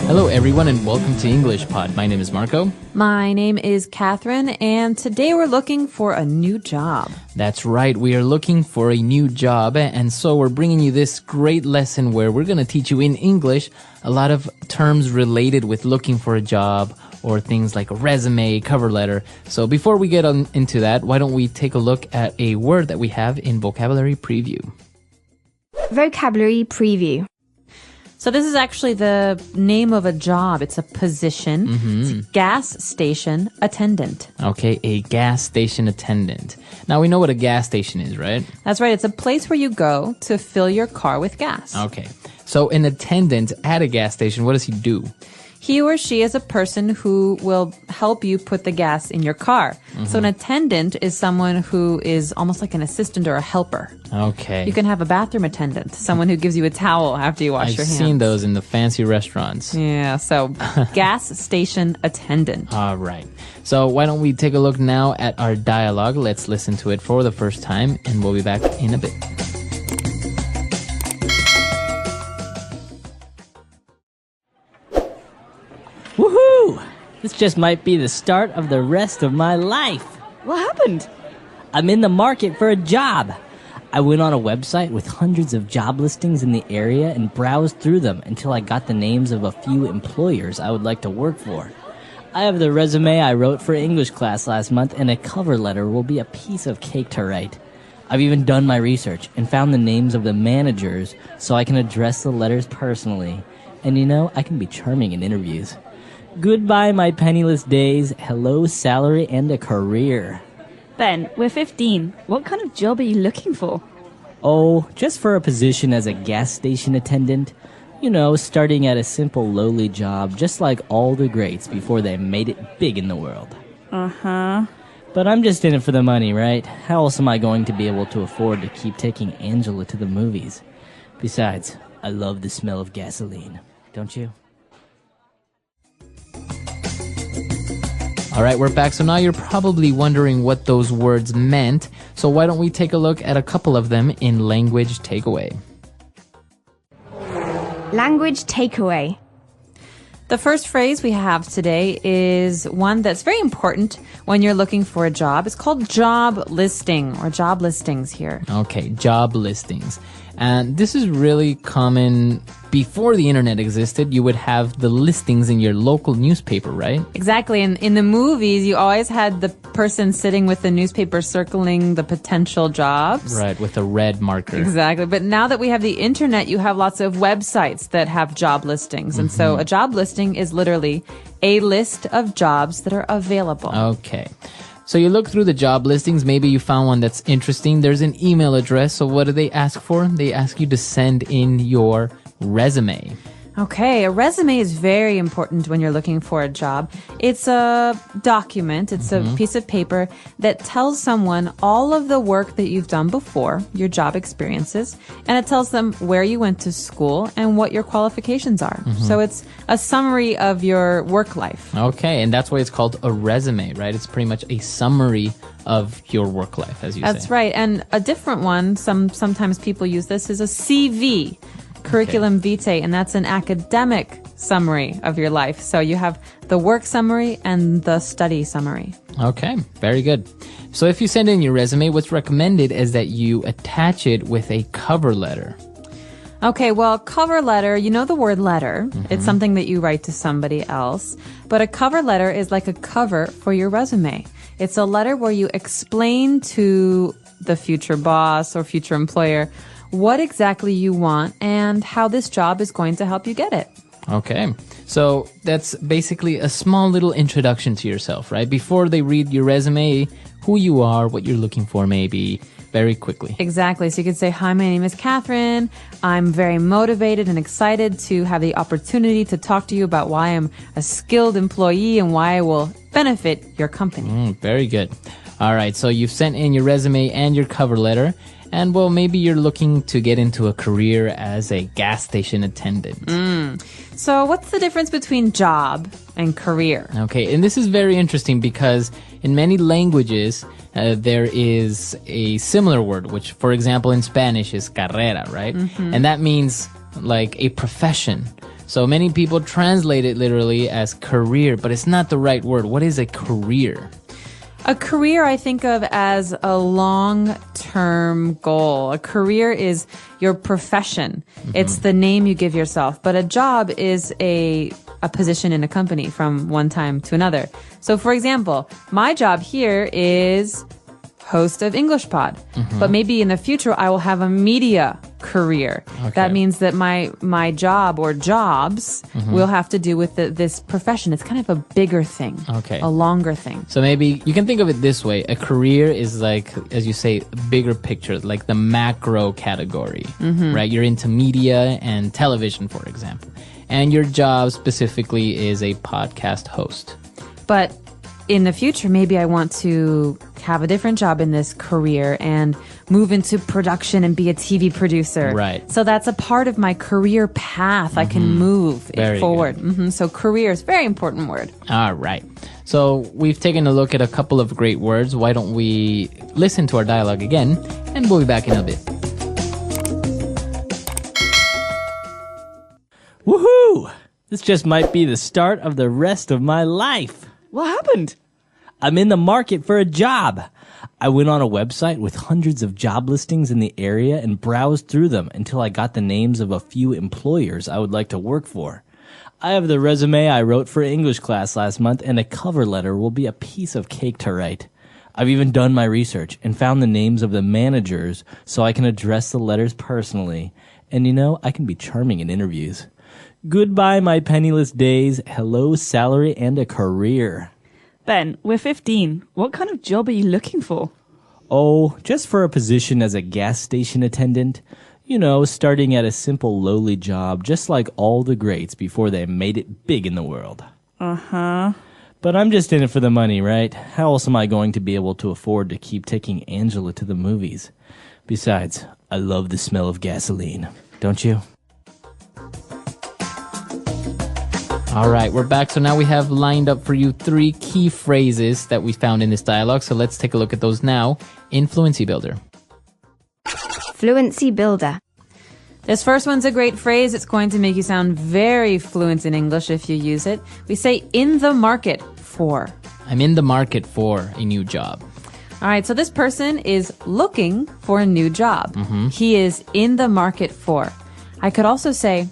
Hello, everyone, and welcome to English Pod. My name is Marco. My name is Catherine, and today we're looking for a new job. That's right. We are looking for a new job, and so we're bringing you this great lesson where we're going to teach you in English a lot of terms related with looking for a job or things like a resume, cover letter. So before we get on into that, why don't we take a look at a word that we have in Vocabulary Preview. Vocabulary Preview. So this is actually the name of a job. It's a position. It's a gas station attendant. Okay, a gas station attendant. Now we know what a gas station is, right? That's right. It's a place where you go to fill your car with gas. Okay. So an attendant at a gas station, what does he do? He or she is a person who will help you put the gas in your car. So an attendant is someone who is almost like an assistant or a helper. Okay. You can have a bathroom attendant, someone who gives you a towel after you wash I've your hands. seen those in the fancy restaurants. Yeah, so gas station attendant. All right. So why don't we take a look now at our dialogue? Let's listen to it for the first time, and we'll be back in a bit. Woohoo! This just might be the start of the rest of my life. What happened? I'm in the market for a job. I went on a website with hundreds of job listings in the area and browsed through them until I got the names of a few employers I would like to work for. I have the resume I wrote for English class last month, and a cover letter will be a piece of cake to write. I've even done my research and found the names of the managers so I can address the letters personally. And you know, I can be charming in interviews. Goodbye, my penniless days. Hello, salary and a career. Ben, we're 15. What kind of job are you looking for? Oh, just for a position as a gas station attendant. You know, starting at a simple lowly job, just like all the greats before they made it big in the world. Uh-huh. But I'm just in it for the money, right? How else am I going to be able to afford to keep taking Angela to the movies? Besides, I love the smell of gasoline. Don't you? All right, we're back. So now you're probably wondering what those words meant. So why don't we take a look at a couple of them in Language Takeaway. Language takeaway. The first phrase we have today is one that's very important when you're looking for a job. It's called job listing or job listings here. Okay, job listings. And this is really common. Before the internet existed, you would have the listings in your local newspaper, right? Exactly. And in the movies, you always had the person sitting with the newspaper circling the potential jobs. Right, with a red marker. Exactly. But now that we have the internet, you have lots of websites that have job listings. And so a job listing is literally a list of jobs that are available. Okay. So you look through the job listings, maybe you found one that's interesting. There's an email address. So what do they ask for? They ask you to send in your resume. Okay, a resume is very important when you're looking for a job. It's a document, it's a piece of paper that tells someone all of the work that you've done before, your job experiences, and it tells them where you went to school and what your qualifications are. So it's a summary of your work life. Okay, and that's why it's called a resume, right? It's pretty much a summary of your work life, as you say. That's right, and a different one, sometimes people use this, is a CV. Curriculum vitae, and that's an academic summary of your life. So you have the work summary and the study summary. Okay, very good. So if you send in your resume, what's recommended is that you attach it with a cover letter. Okay, well, cover letter, you know the word letter. It's something that you write to somebody else. But a cover letter is like a cover for your resume. It's a letter where you explain to the future boss or future employer what exactly you want and how this job is going to help you get it. Okay, so that's basically a small little introduction to yourself, right? Before they read your resume, who you are, what you're looking for maybe, very quickly. Exactly. So you could say, hi, my name is Catherine. I'm very motivated and excited to have the opportunity to talk to you about why I'm a skilled employee and why I will benefit your company. Very good. All right, so you've sent in your resume and your cover letter. And, well, maybe you're looking to get into a career as a gas station attendant. So what's the difference between job and career? Okay, and this is very interesting because in many languages, there is a similar word, which, for example, in Spanish is carrera, right? And that means like a profession. So many people translate it literally as career, but it's not the right word. What is a career? A career I think of as a long-term goal. A career is your profession. It's the name you give yourself. But a job is a position in a company from one time to another. So for example, my job here is host of eslpod. But maybe in the future I will have a media career. Okay. That means that my job or jobs will have to do with this profession. It's kind of a bigger thing. Okay. A longer thing. So maybe you can think of it this way. A career is like, as you say, bigger picture, like the macro category, right? You're into media and television, for example. And your job specifically is a podcast host. But in the future, maybe I want to have a different job in this career and move into production and be a TV producer. Right. So that's a part of my career path. I can move Very it forward. So career is a very important word. All right. So we've taken a look at a couple of great words. Why don't we listen to our dialogue again, and we'll be back in a bit. Woohoo! This just might be the start of the rest of my life. What happened? I'm in the market for a job. I went on a website with hundreds of job listings in the area and browsed through them until I got the names of a few employers I would like to work for. I have the resume I wrote for English class last month, and a cover letter will be a piece of cake to write. I've even done my research and found the names of the managers so I can address the letters personally. And I can be charming in interviews. Goodbye, my penniless days. Hello, salary and a career. Ben, we're 15. What kind of job are you looking for? Oh, just for a position as a gas station attendant. Starting at a simple lowly job, just like all the greats before they made it big in the world. Uh-huh. But I'm just in it for the money, right? How else am I going to be able to afford to keep taking Angela to the movies? Besides, I love the smell of gasoline. Don't you? All right, we're back. So now we have lined up for you 3 key phrases that we found in this dialogue. So let's take a look at those now in Fluency Builder. Fluency Builder. This first one's a great phrase. It's going to make you sound very fluent in English if you use it. We say in the market for. I'm in the market for a new job. All right, so this person is looking for a new job. He is in the market for. I could also say,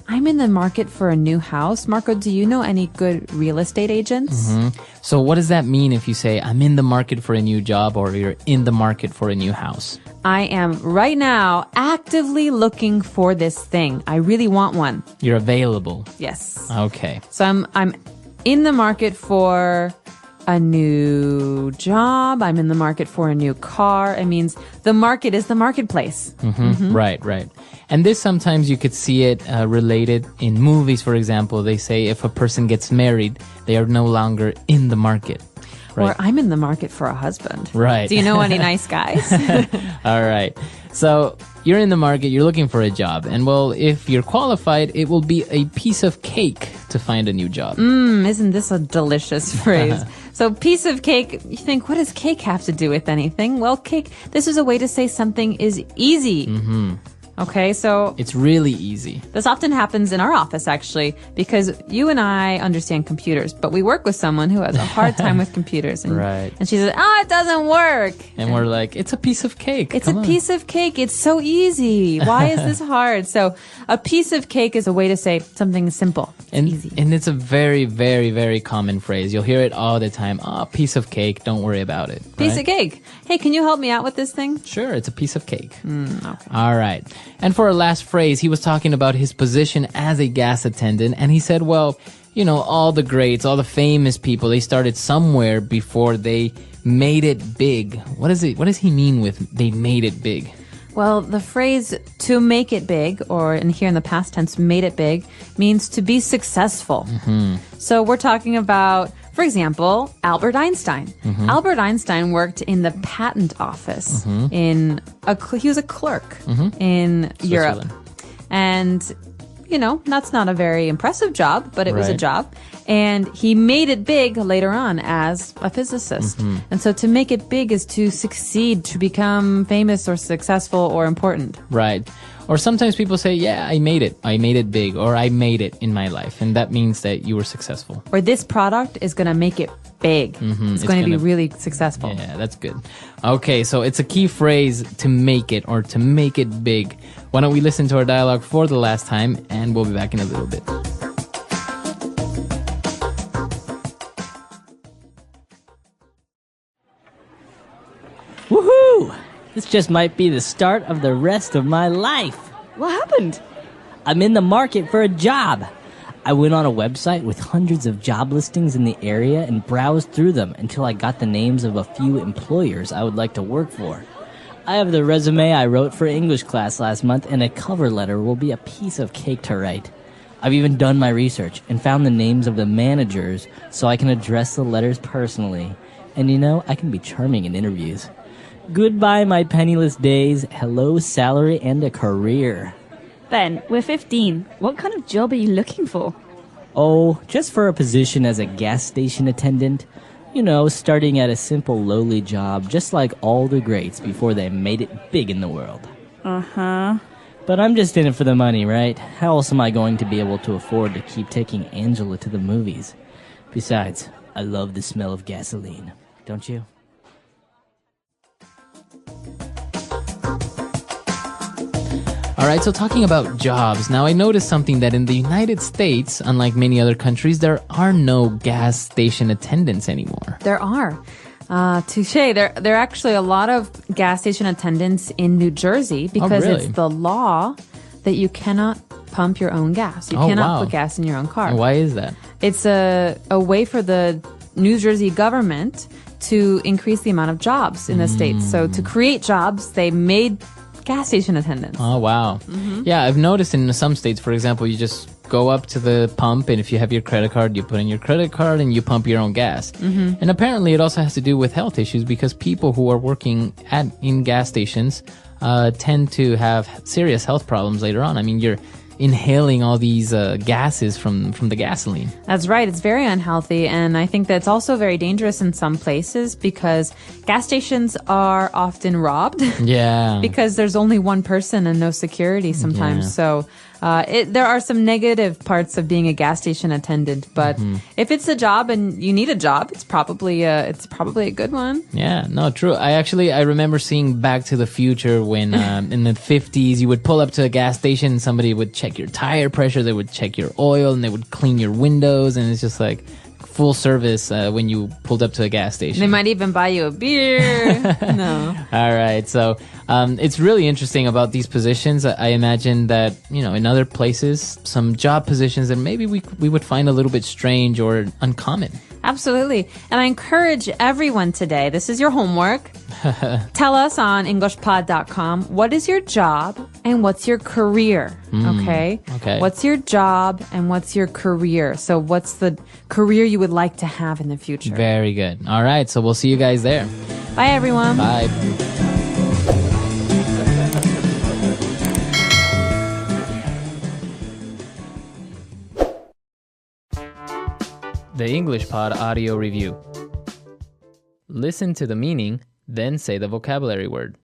I'm in the market for a new house. Marco, do you know any good real estate agents? So what does that mean if you say, I'm in the market for a new job, or you're in the market for a new house? I am right now actively looking for this thing. I really want one. You're available. Yes. Okay. So I'm in the market for a new job. I'm in the market for a new car. It means the market is the marketplace. Right. And this sometimes you could see it related in movies, for example. They say if a person gets married, they are no longer in the market. Right. Or I'm in the market for a husband. Right. Do you know any nice guys? All right. So you're in the market, you're looking for a job. And well, if you're qualified, it will be a piece of cake to find a new job. Isn't this a delicious phrase? So piece of cake, you think, what does cake have to do with anything? Well, cake, this is a way to say something is easy. Okay, so It's really easy. this often happens in our office, actually, because you and I understand computers, but we work with someone who has a hard time with computers. And, Right. And she says, it doesn't work. And we're like, it's a piece of cake. It's Come a on. piece of cake. It's so easy. Why is this hard? So a piece of cake is a way to say something simple. It's easy. And it's a very, very, very common phrase. You'll hear it all the time. Piece of cake. Don't worry about it. Piece right? of cake. Hey, can you help me out with this thing? Sure, it's a piece of cake. Okay. All right. And for our last phrase, he was talking about his position as a gas attendant. And he said, well, all the greats, all the famous people, they started somewhere before they made it big. What does he mean with they made it big? Well, the phrase to make it big, or in here in the past tense, made it big, means to be successful. So we're talking about, for example, Albert Einstein. Albert Einstein worked in the patent office he was a clerk in Europe. Switzerland. And, that's not a very impressive job, but it was a Right. job. And he made it big later on as a physicist. And so to make it big is to succeed, to become famous or successful or important. Right. Or sometimes people say, yeah, I made it. I made it big, or I made it in my life. And that means that you were successful. Or this product is going to make it big. It's going to be really successful. Yeah, that's good. Okay, so it's a key phrase to make it or to make it big. Why don't we listen to our dialogue for the last time, and we'll be back in a little bit. Woohoo! This just might be the start of the rest of my life. What happened? I'm in the market for a job. I went on a website with hundreds of job listings in the area and browsed through them until I got the names of a few employers I would like to work for. I have the resume I wrote for English class last month, and a cover letter will be a piece of cake to write. I've even done my research and found the names of the managers so I can address the letters personally. And you know, I can be charming in interviews. Goodbye, my penniless days. Hello, salary and a career. Ben, we're 15. What kind of job are you looking for? Oh, just for a position as a gas station attendant. You know, starting at a simple lowly job, just like all the greats before they made it big in the world. Uh-huh. But I'm just in it for the money, right? How else am I going to be able to afford to keep taking Angela to the movies? Besides, I love the smell of gasoline. Don't you? All right, so talking about jobs, now I noticed something that in the United States, unlike many other countries, there are no gas station attendants anymore. There are. Touche. There are actually a lot of gas station attendants in New Jersey because really? it's the law that you cannot pump your own gas. You cannot put gas in your own car. Why is that? It's a way for the New Jersey government to increase the amount of jobs in the state. So to create jobs, they made gas station attendants. Oh, wow. Yeah, I've noticed in some states, for example, you just go up to the pump, and if you have your credit card, you put in your credit card and you pump your own gas. And apparently it also has to do with health issues because people who are working in gas stations tend to have serious health problems later on. I mean, you're inhaling all these gases from the gasoline. That's right. It's very unhealthy. And I think that's also very dangerous in some places because gas stations are often robbed. Yeah. Because there's only one person and no security sometimes. Yeah. So there are some negative parts of being a gas station attendant. But if it's a job and you need a job, it's probably a good one. Yeah, no, true. I remember seeing Back to the Future when in the 50s you would pull up to a gas station and somebody would check your tire pressure, they would check your oil, and they would clean your windows, and it's just like full service when you pulled up to a gas station. They might even buy you a beer. No. All right. So it's really interesting about these positions. I imagine that, in other places, some job positions that maybe we would find a little bit strange or uncommon. Absolutely. And I encourage everyone today, this is your homework. Tell us on EnglishPod.com, what is your job and what's your career? Okay? What's your job and what's your career? So what's the career you would like to have in the future? Very good. All right. So we'll see you guys there. Bye, everyone. Bye. The English Pod Audio Review. Listen to the meaning, then say the vocabulary word.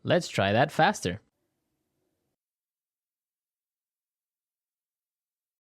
Let's try that faster.